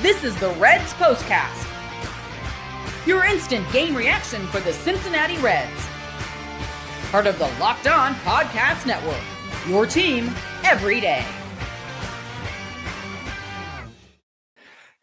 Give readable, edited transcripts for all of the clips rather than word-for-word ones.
This is the Reds Postcast, your instant game reaction for the Cincinnati Reds. Part of the Locked On Podcast Network, your team every day.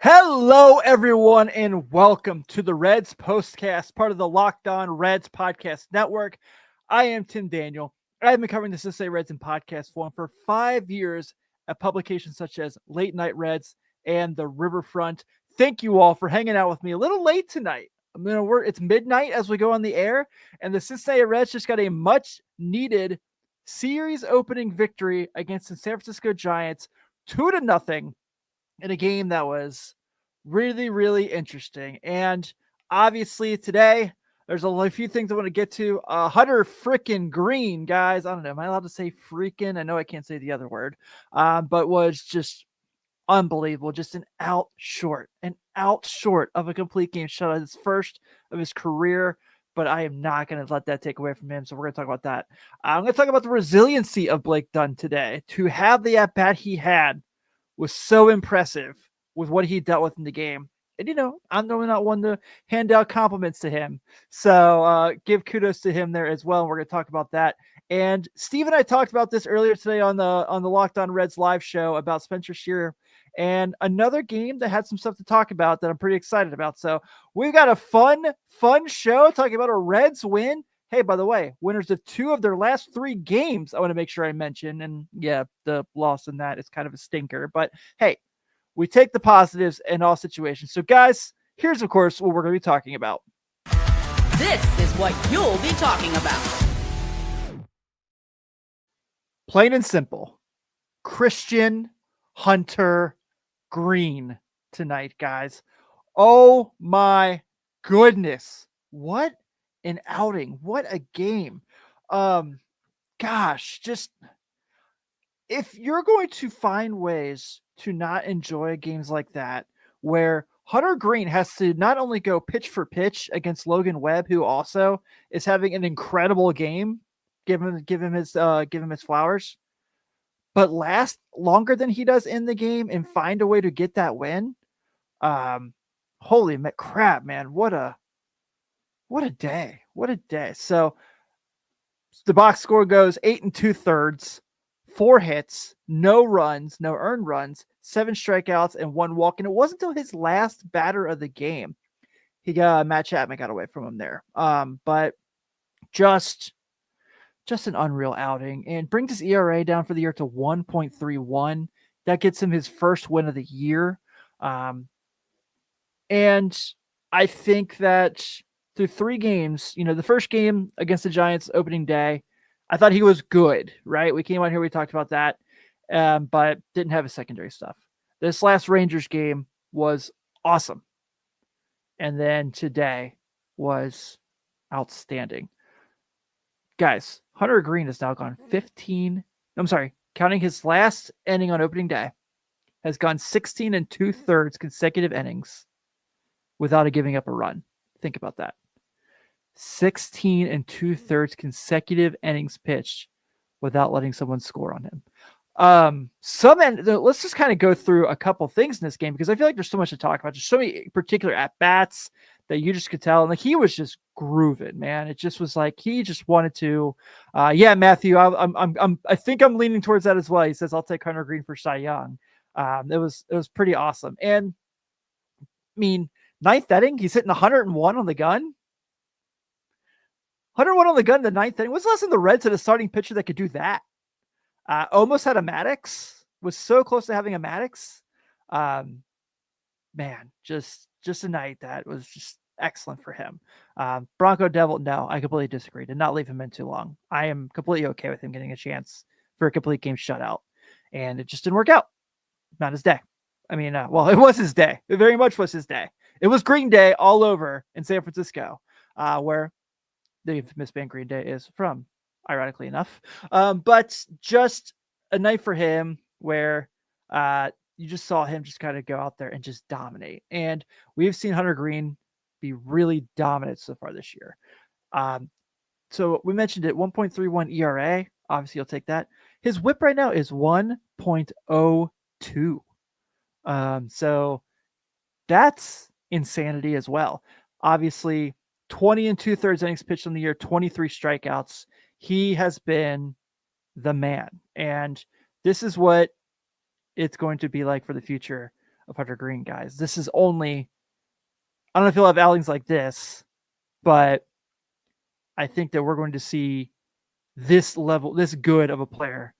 Hello, everyone, and welcome to the Reds Postcast, part of the Locked On Reds Podcast Network. I am Tim Daniel. I have been covering the Cincinnati Reds in podcast form for 5 years at publications such as Late Night Reds and the Riverfront. Thank you all for hanging out with me a little late tonight. It's midnight as we go on the air, and the Cincinnati Reds just got a much-needed series opening victory against the San Francisco Giants, 2-0, in a game that was really, really interesting. And obviously today, there's a few things I want to get to. Hunter freaking Greene, guys. I don't know. Am I allowed to say freaking? I know I can't say the other word. But was just unbelievable. Just an out short of a complete game shutout. His first of his career. But I am not going to let that take away from him. So we're going to talk about that. I'm going to talk about the resiliency of Blake Dunn today. To have the at-bat he had was so impressive with what he dealt with in the game. And, I'm normally not one to hand out compliments to him. So give kudos to him there as well. We're going to talk about that. And Steve and I talked about this earlier today on the Locked On Reds live show about Spencer Steer and another game that had some stuff to talk about that I'm pretty excited about. So we've got a fun show talking about a Reds win. Hey, by the way, winners of 2 of their last 3 games, I want to make sure I mention. And yeah, the loss in that is kind of a stinker. But hey, we take the positives in all situations. So guys, here's of course what we're going to be talking about. This is what you'll be talking about. Plain and simple. Christian Hunter Greene tonight, guys. Oh my goodness. What an outing. What a game. Gosh, just if you're going to find ways to not enjoy games like that, where Hunter Greene has to not only go pitch for pitch against Logan Webb, who also is having an incredible game, give him his flowers, but last longer than he does in the game and find a way to get that win. Holy crap, man. What a day. What a day. So the box score goes 8 2/3, 4 hits, no runs, no earned runs, 7 strikeouts, and 1 walk. And it wasn't until his last batter of the game Matt Chapman got away from him there. But just an unreal outing, and brings his ERA down for the year to 1.31. That gets him his first win of the year. And I think that through 3 games, the first game against the Giants opening day, I thought he was good, right? We came out here, we talked about that, but didn't have his secondary stuff. This last Rangers game was awesome. And then today was outstanding. Guys, Hunter Greene has now gone counting his last inning on opening day, has gone 16 2/3 consecutive innings without giving up a run. Think about that. 16 2/3 consecutive innings pitched without letting someone score on him. Let's just kind of go through a couple things in this game, because I feel like there's so much to talk about. There's so many particular at-bats that you just could tell. And he was just grooving, man. It just was like, he just wanted to, Matthew, I think I'm leaning towards that as well. He says, I'll take Hunter Greene for Cy Young. It was pretty awesome. And I mean, 9th inning, he's hitting 101 on the gun. 101 on the gun in the 9th inning. When's the last time the Reds had a starting pitcher that could do that? Almost had a Maddox. Was so close to having a Maddox. Man, just a night that was just excellent for him. Bronco Devil, no, I completely disagree. Did not leave him in too long. I am completely okay with him getting a chance for a complete game shutout. And it just didn't work out. Not his day. I mean, it was his day. It very much was his day. It was Green Day all over in San Francisco, where the infamous band Green Day is from, ironically enough. But just a night for him where you just saw him just kind of go out there and just dominate. And we've seen Hunter Greene be really dominant so far this year. So we mentioned it, 1.31 ERA. Obviously, you'll take that. His whip right now is 1.02. So That's insanity as well. Obviously, 20 and 2/3 innings pitched in the year, 23 strikeouts. He has been the man. And this is what it's going to be like for the future of Hunter Greene, guys. This is only, I don't know if he'll have outings like this, but I think that we're going to see this level, this good of a player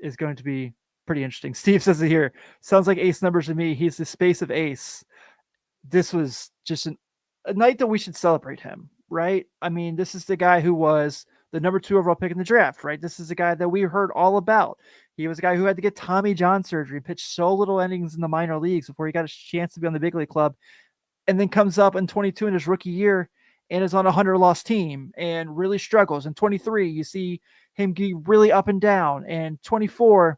is going to be pretty interesting. Steve says it here. Sounds like ace numbers to me. He's the space of ace. This was just a night that we should celebrate him, right? I mean, this is the guy who was the number 2 overall pick in the draft, right? This is the guy that we heard all about. He was a guy who had to get Tommy John surgery, pitched so little innings in the minor leagues before he got a chance to be on the big league club, and then comes up in 22 in his rookie year and is on a 100-loss team and really struggles. In 23, you see him get really up and down, and 24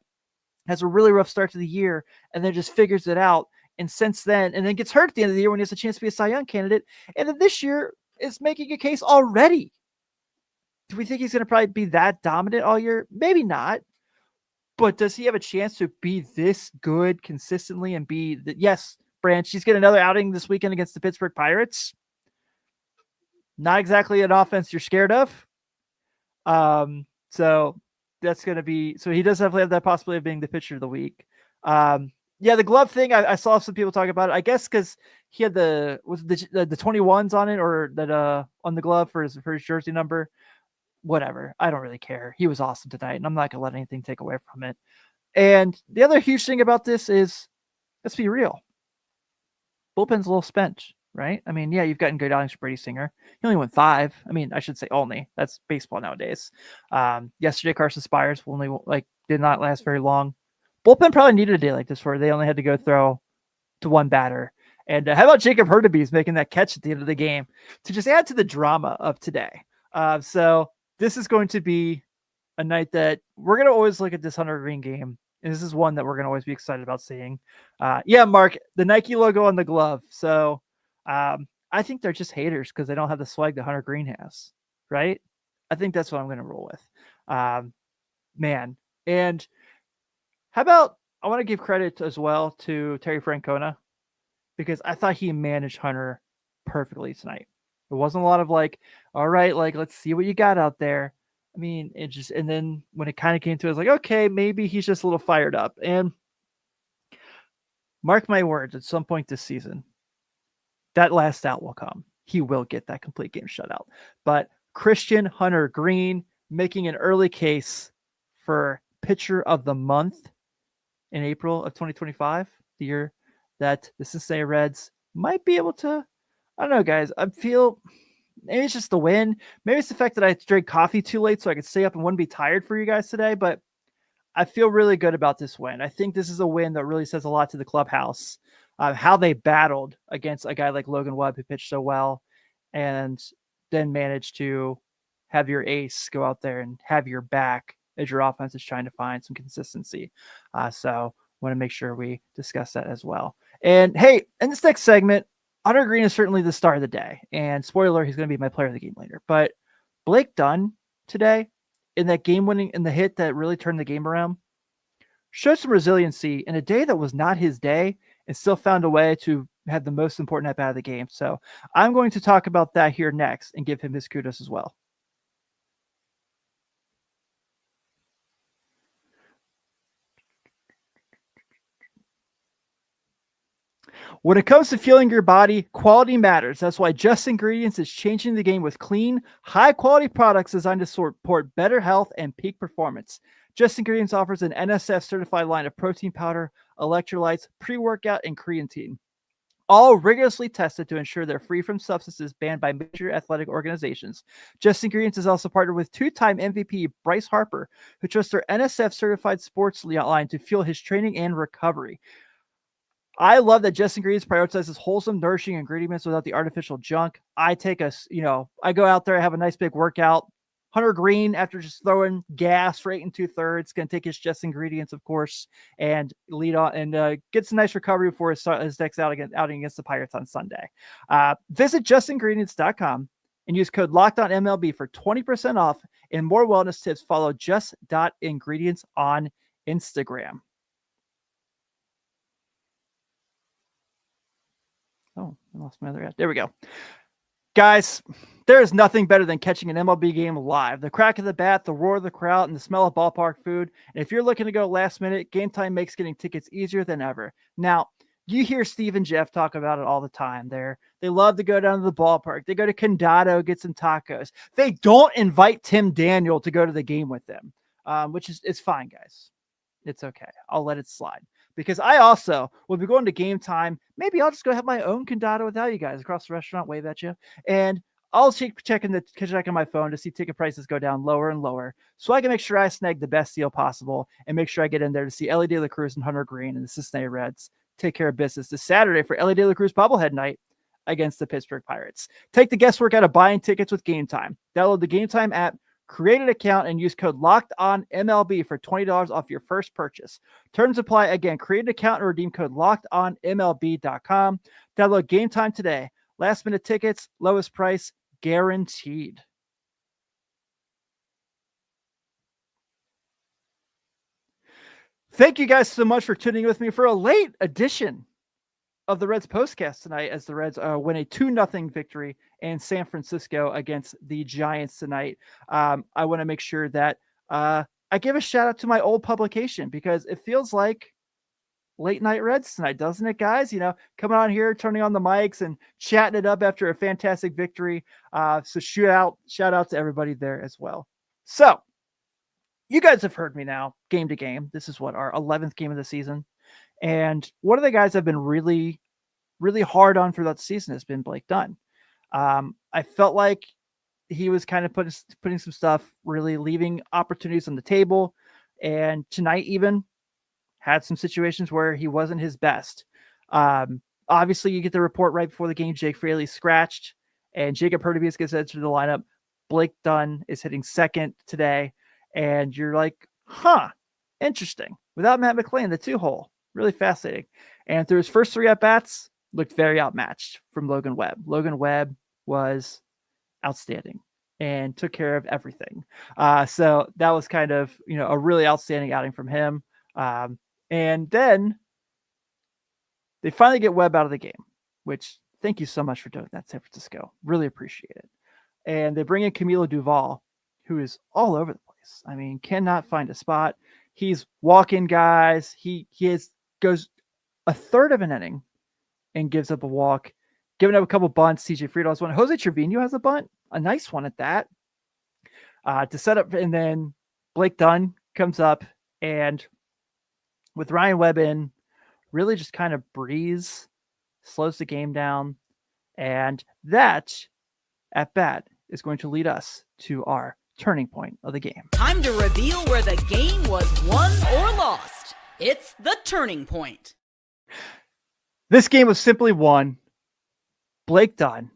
has a really rough start to the year and then just figures it out. And since then, and then gets hurt at the end of the year when he has a chance to be a Cy Young candidate. And then this year is making a case already. Do we think he's going to probably be that dominant all year? Maybe not. But does he have a chance to be this good consistently and be the, yes, Branch, he's getting another outing this weekend against the Pittsburgh Pirates. Not exactly an offense you're scared of. So that's going to be, so he does definitely have that possibility of being the pitcher of the week. Yeah, the glove thing, I saw some people talk about it. I guess because he had the 21s on it, or that on the glove for his jersey number. Whatever. I don't really care. He was awesome tonight, and I'm not gonna let anything take away from it. And the other huge thing about this is, let's be real. Bullpen's a little spent, right? I mean, yeah, you've gotten good outings for Brady Singer. He only went 5. I mean, I should say only. That's baseball nowadays. Yesterday, Carson Spires only did not last very long. Bullpen probably needed a day like this where they only had to go throw to one batter. And how about Jacob Hurtubise making that catch at the end of the game to just add to the drama of today? So this is going to be a night that we're going to always look at this Hunter Greene game. And this is one that we're going to always be excited about seeing. Yeah, Mark, the Nike logo on the glove. So I think they're just haters because they don't have the swag that Hunter Greene has, right? I think that's what I'm going to roll with. Man. And how about, I want to give credit as well to Terry Francona, because I thought he managed Hunter perfectly tonight. There wasn't a lot of all right, let's see what you got out there. I mean, it just, and then when it kind of came to it, I was like, okay, maybe he's just a little fired up. And mark my words, at some point this season, that last out will come. He will get that complete game shutout. But Christian Hunter Greene making an early case for pitcher of the month in April of 2025, the year that the Cincinnati Reds might be able to, I don't know, guys. I feel maybe it's just the win. Maybe it's the fact that I drank coffee too late so I could stay up and wouldn't be tired for you guys today, but I feel really good about this win. I think this is a win that really says a lot to the clubhouse, how they battled against a guy like Logan Webb who pitched so well and then managed to have your ace go out there and have your back as your offense is trying to find some consistency. So want to make sure we discuss that as well. And hey, in this next segment, Hunter Greene is certainly the star of the day. And spoiler, he's going to be my player of the game later. But Blake Dunn today, in that game-winning, in the hit that really turned the game around, showed some resiliency in a day that was not his day and still found a way to have the most important at-bat of the game. So I'm going to talk about that here next and give him his kudos as well. When it comes to fueling your body, quality matters. That's why Just Ingredients is changing the game with clean, high-quality products designed to support better health and peak performance. Just Ingredients offers an NSF-certified line of protein powder, electrolytes, pre-workout, and creatine, all rigorously tested to ensure they're free from substances banned by major athletic organizations. Just Ingredients is also partnered with 2-time MVP Bryce Harper, who trusts their NSF-certified sports line to fuel his training and recovery. I love that Just Ingredients prioritizes wholesome, nourishing ingredients without the artificial junk. I take I go out there, I have a nice big workout. Hunter Greene, after just throwing gas for 8 2/3, going to take his Just Ingredients, of course, and lead on and get some nice recovery before his next outing against the Pirates on Sunday. Visit justingredients.com and use code LOCKEDONMLB for 20% off and more wellness tips. Follow just.ingredients on Instagram. I lost my other ad. There we go. Guys, there is nothing better than catching an MLB game live. The crack of the bat, the roar of the crowd, and the smell of ballpark food. And if you're looking to go last minute, Game Time makes getting tickets easier than ever. Now, you hear Steve and Jeff talk about it all the time. They love to go down to the ballpark. They go to Condado, get some tacos. They don't invite Tim Daniel to go to the game with them, which is it's fine, guys. It's okay. I'll let it slide. Because I also will be going to Game Time. Maybe I'll just go have my own Condado without you guys across the restaurant, wave at you. And I'll check on my phone to see ticket prices go down lower and lower so I can make sure I snag the best deal possible and make sure I get in there to see Elly De La Cruz and Hunter Greene and the Cincinnati Reds take care of business this Saturday for Elly De La Cruz bobblehead night against the Pittsburgh Pirates. Take the guesswork out of buying tickets with Game Time. Download the Game Time app, create an account, and use code LOCKEDONMLB for $20 off your first purchase. Terms apply. Again, create an account and redeem code LOCKEDONMLB.com. Download Game Time today. Last minute tickets, lowest price, guaranteed. Thank you guys so much for tuning in with me for a late edition of the Reds postcast tonight as the Reds win a 2-0 victory in San Francisco against the Giants tonight. I want to make sure that I give a shout out to my old publication because it feels like late night Reds tonight, doesn't it, guys? Coming on here, turning on the mics and chatting it up after a fantastic victory. So shout out to everybody there as well. So you guys have heard me now game to game. This is our 11th game of the season. And one of the guys I've been really, really hard on throughout the season has been Blake Dunn. I felt like he was kind of putting some stuff, really leaving opportunities on the table. And tonight even had some situations where he wasn't his best. Obviously, you get the report right before the game. Jake Fraley scratched and Jacob Hurtubise gets entered the lineup. Blake Dunn is hitting second today. And you're like, interesting. Without Matt McLean, the 2-hole. Really fascinating. And through his first 3 at-bats, looked very outmatched from Logan Webb. Logan Webb was outstanding and took care of everything. So that was kind of, a really outstanding outing from him. And then they finally get Webb out of the game, which thank you so much for doing that, San Francisco. Really appreciate it. And they bring in Camilo Duvall, who is all over the place. I mean, cannot find a spot. He's walking guys. He goes a third of an inning and gives up a walk, giving up a couple bunts. TJ Friedel has one. Jose Trevino has a bunt, a nice one at that, to set up. And then Blake Dunn comes up and with Ryan Webb in, really just kind of breeze, slows the game down. And that at bat is going to lead us to our turning point of the game. Time to reveal where the game was won or lost. It's the turning point. This game was simply won. Blake Dunn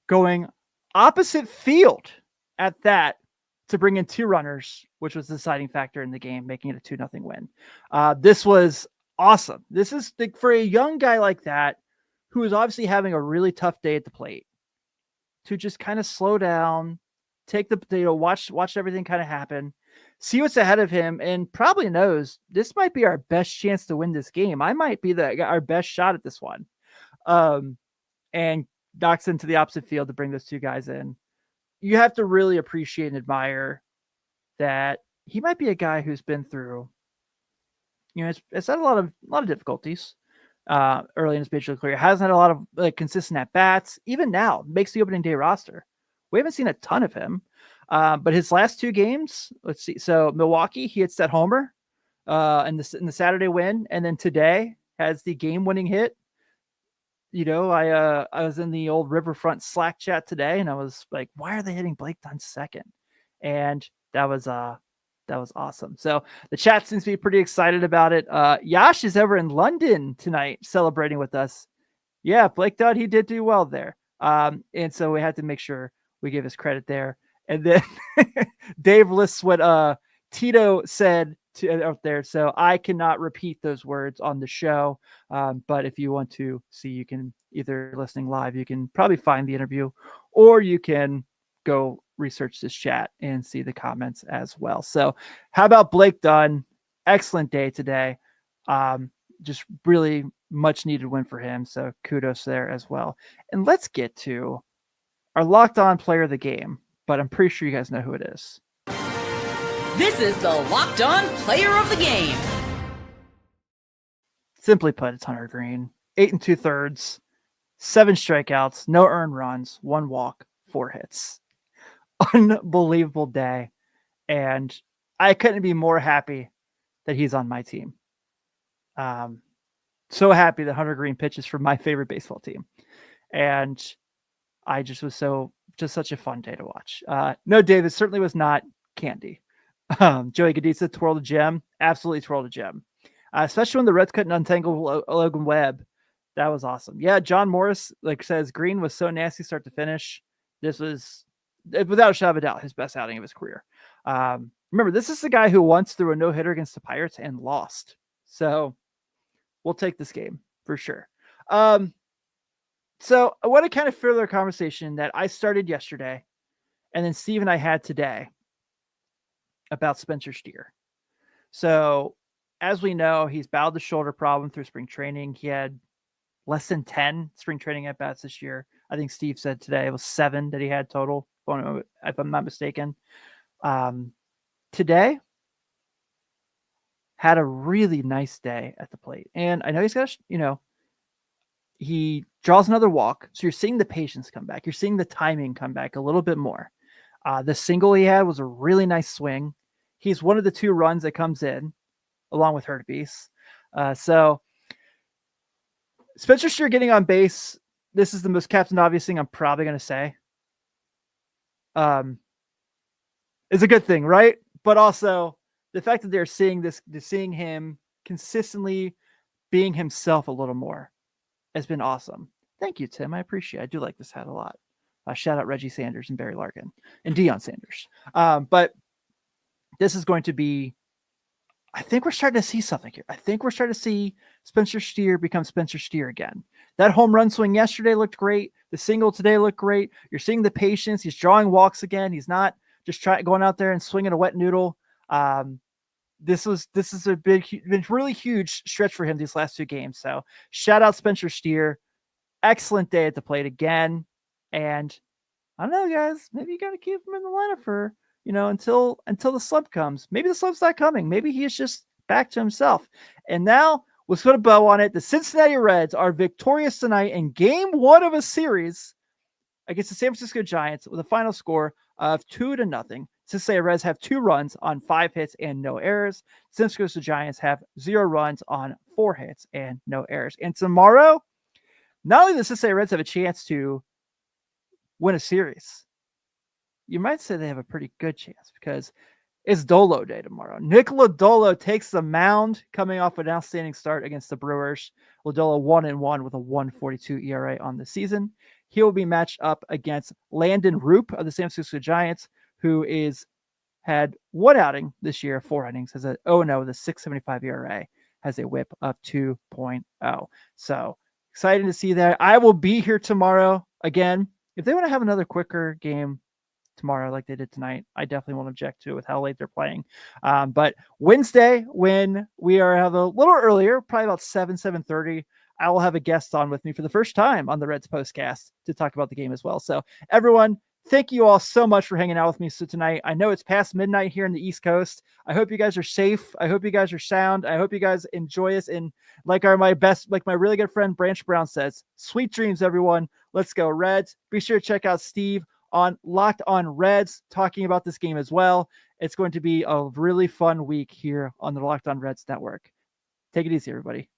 going opposite field at that to bring in 2 runners, which was the deciding factor in the game, making it a 2-0 win. This was awesome. This is for a young guy like that, who is obviously having a really tough day at the plate, to just kind of slow down, take watch everything kind of happen, see what's ahead of him, and probably knows this might be our best chance to win this game. I might be our best shot at this one. And knocks into the opposite field to bring those 2 guys in. You have to really appreciate and admire that he might be a guy who's been through, it's had a lot of difficulties early in his major league career. Hasn't had a lot of consistent at bats. Even now, makes the opening day roster. We haven't seen a ton of him, but his last 2 games, let's see. So Milwaukee, he hits that homer in the Saturday win, and then today has the game-winning hit. I was in the old Riverfront Slack chat today, and I was like, "Why are they hitting Blake Dunn second?" And that was awesome. So the chat seems to be pretty excited about it. Yash is over in London tonight celebrating with us. Yeah, Blake Dunn, he did do well there. And so we had to make sure we give his credit there. And then Dave lists what Tito said out there. So I cannot repeat those words on the show. But if you want to see, you can either listening live, you can probably find the interview, or you can go research this chat and see the comments as well. So how about Blake Dunn? Excellent day today. just really much needed win for him. So kudos there as well. And let's get to our locked on player of the game, but I'm pretty sure you guys know who it is. This is the Locked On Player of the Game. Simply put, it's Hunter Greene. 8 2/3, 7 strikeouts, no earned runs, 1 walk, 4 hits. Unbelievable day. And I couldn't be more happy that he's on my team. So happy that Hunter Greene pitches for my favorite baseball team. And I just was just such a fun day to watch. No, David, certainly was not candy. Joey Gaditza twirled a gem, absolutely twirled a gem. Especially when the Reds couldn't untangle Logan Webb. That was awesome. Yeah, John Morris says Greene was so nasty start to finish. This was, without a shadow of a doubt, his best outing of his career. Remember, this is the guy who once threw a no-hitter against the Pirates and lost. So we'll take this game for sure. So I want to kind of further a conversation that I started yesterday and then Steve and I had today about Spencer Steer. So as we know, he's battled the shoulder problem through spring training. He had less than 10 spring training at-bats this year. I think Steve said today it was 7 that he had total, if I'm not mistaken. Today, had a really nice day at the plate. And I know he's got, he draws another walk. So you're seeing the patience come back. You're seeing the timing come back a little bit more. The single he had was a really nice swing. He's one of the 2 runs that comes in, along with Hurtubise. So Spencer Steer getting on base. This is the most Captain Obvious thing I'm probably going to say. Is a good thing, right? But also the fact that they're seeing him consistently being himself a little more has been awesome. Thank you, Tim. I appreciate it. I do like this hat a lot. Shout out Reggie Sanders and Barry Larkin and Deion Sanders. But this is going to be, I think we're starting to see something here. I think we're starting to see Spencer Steer become Spencer Steer again. That home run swing yesterday looked great. The single today looked great. You're seeing the patience. He's drawing walks again. He's not just going out there and swinging a wet noodle. This is been really huge stretch for him these last 2 games. So shout out Spencer Steer. Excellent day at the plate again. And I don't know, guys, maybe you got to keep him in the lineup for, until the slump comes. Maybe the slump's not coming. Maybe he is just back to himself. And now let's put a bow on it. The Cincinnati Reds are victorious tonight in game 1 of a series against the San Francisco Giants with a final score of 2-0. Cincinnati Reds have 2 runs on 5 hits and no errors. San Francisco Giants have 0 runs on 4 hits and no errors. And tomorrow, not only does the Cincinnati Reds have a chance to win a series, you might say they have a pretty good chance because it's Dolo Day tomorrow. Nick Lodolo takes the mound coming off an outstanding start against the Brewers. Lodolo 1-1 with a 1.42 ERA on the season. He will be matched up against Landon Roop of the San Francisco Giants, who had 1 outing this year, 4 innings, has an 0-0 with a 6.75 ERA, has a whip of 2.0. So excited to see that. I will be here tomorrow again. If they want to have another quicker game tomorrow like they did tonight, I definitely won't object to it with how late they're playing. But Wednesday, when we have a little earlier, probably about 7:30, I will have a guest on with me for the first time on the Reds Postcast to talk about the game as well. So everyone, thank you all so much for hanging out with me tonight. I know it's past midnight here in the East Coast. I hope you guys are safe. I hope you guys are sound. I hope you guys enjoy us. And like my really good friend Branch Brown says, sweet dreams, everyone. Let's go Reds. Be sure to check out Steve on Locked On Reds talking about this game as well. It's going to be a really fun week here on the Locked On Reds network. Take it easy, everybody.